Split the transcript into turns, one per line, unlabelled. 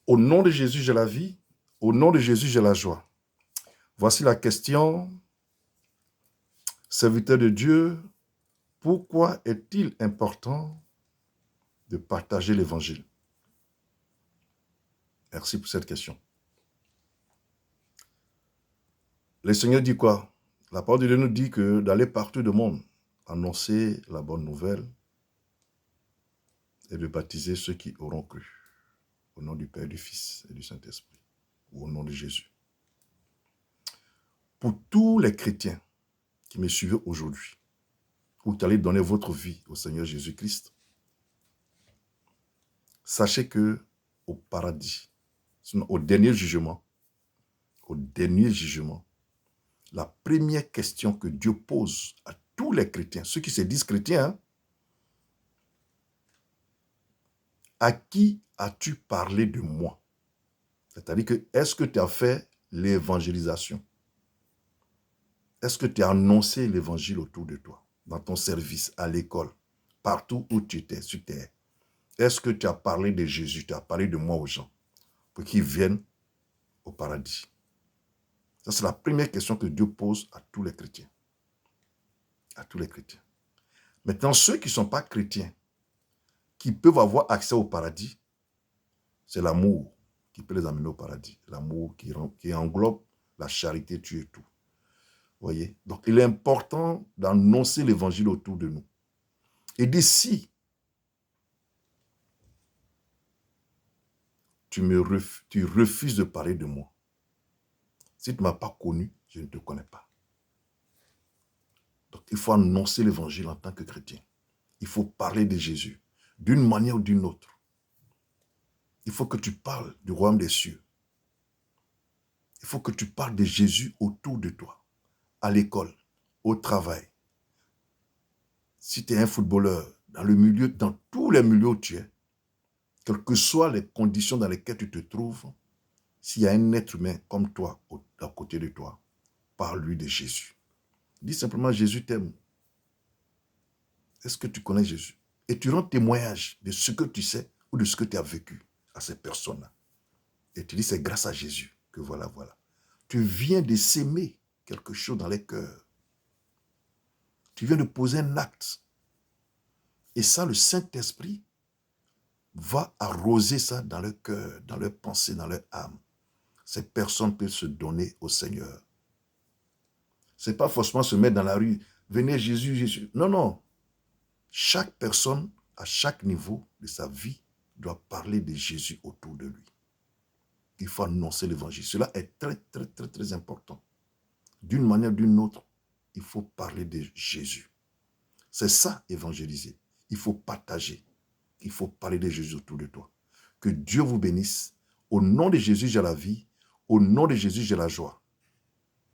Au nom de Jésus, j'ai la vie. Au nom de Jésus, j'ai la joie. Voici la question. Serviteur de Dieu, pourquoi est-il important de partager l'évangile? Merci pour cette question. Le Seigneur dit quoi? La parole de Dieu nous dit que d'aller partout du monde, annoncer la bonne nouvelle et de baptiser ceux qui auront cru. Au nom du Père, du Fils et du Saint-Esprit. Ou au nom de Jésus. Pour tous les chrétiens qui me suivent aujourd'hui, vous allez donner votre vie au Seigneur Jésus-Christ, sachez que au paradis, au dernier jugement, la première question que Dieu pose à tous les chrétiens, ceux qui se disent chrétiens, hein, à qui as-tu parlé de moi? C'est-à-dire que, est-ce que tu as fait l'évangélisation? Est-ce que tu as annoncé l'évangile autour de toi, dans ton service, à l'école, partout où tu étais, sur terre? Est-ce que tu as parlé de Jésus, tu as parlé de moi aux gens, pour qu'ils viennent au paradis? Ça, c'est la première question que Dieu pose à tous les chrétiens. À tous les chrétiens. Maintenant, ceux qui ne sont pas chrétiens, qui peuvent avoir accès au paradis, c'est l'amour qui peut les amener au paradis. L'amour qui englobe la charité, tu es tout. Voyez? Donc, il est important d'annoncer l'évangile autour de nous. Et d'ici, tu refuses de parler de moi. Si tu ne m'as pas connu, je ne te connais pas. Donc, il faut annoncer l'évangile en tant que chrétien. Il faut parler de Jésus, d'une manière ou d'une autre. Il faut que tu parles du royaume des cieux. Il faut que tu parles de Jésus autour de toi, à l'école, au travail. Si tu es un footballeur, dans tous les milieux où tu es, quelles que soient les conditions dans lesquelles tu te trouves, s'il y a un être humain comme toi, à côté de toi, parle-lui de Jésus. Dis simplement, Jésus t'aime. Est-ce que tu connais Jésus? Et tu rends témoignage de ce que tu sais ou de ce que tu as vécu à ces personnes-là. Et tu dis, c'est grâce à Jésus que voilà. Tu viens de s'aimer quelque chose dans les cœurs. Tu viens de poser un acte. Et ça, le Saint-Esprit va arroser ça dans leur cœur, dans leur pensée, dans leur âme. Ces personnes peuvent se donner au Seigneur. Ce n'est pas forcément se mettre dans la rue, venez Jésus, Jésus. Non. Chaque personne, à chaque niveau de sa vie, doit parler de Jésus autour de lui. Il faut annoncer l'évangile. Cela est très important. D'une manière ou d'une autre, il faut parler de Jésus. C'est ça, évangéliser. Il faut partager. Il faut parler de Jésus autour de toi. Que Dieu vous bénisse. Au nom de Jésus, j'ai la vie. Au nom de Jésus, j'ai la joie.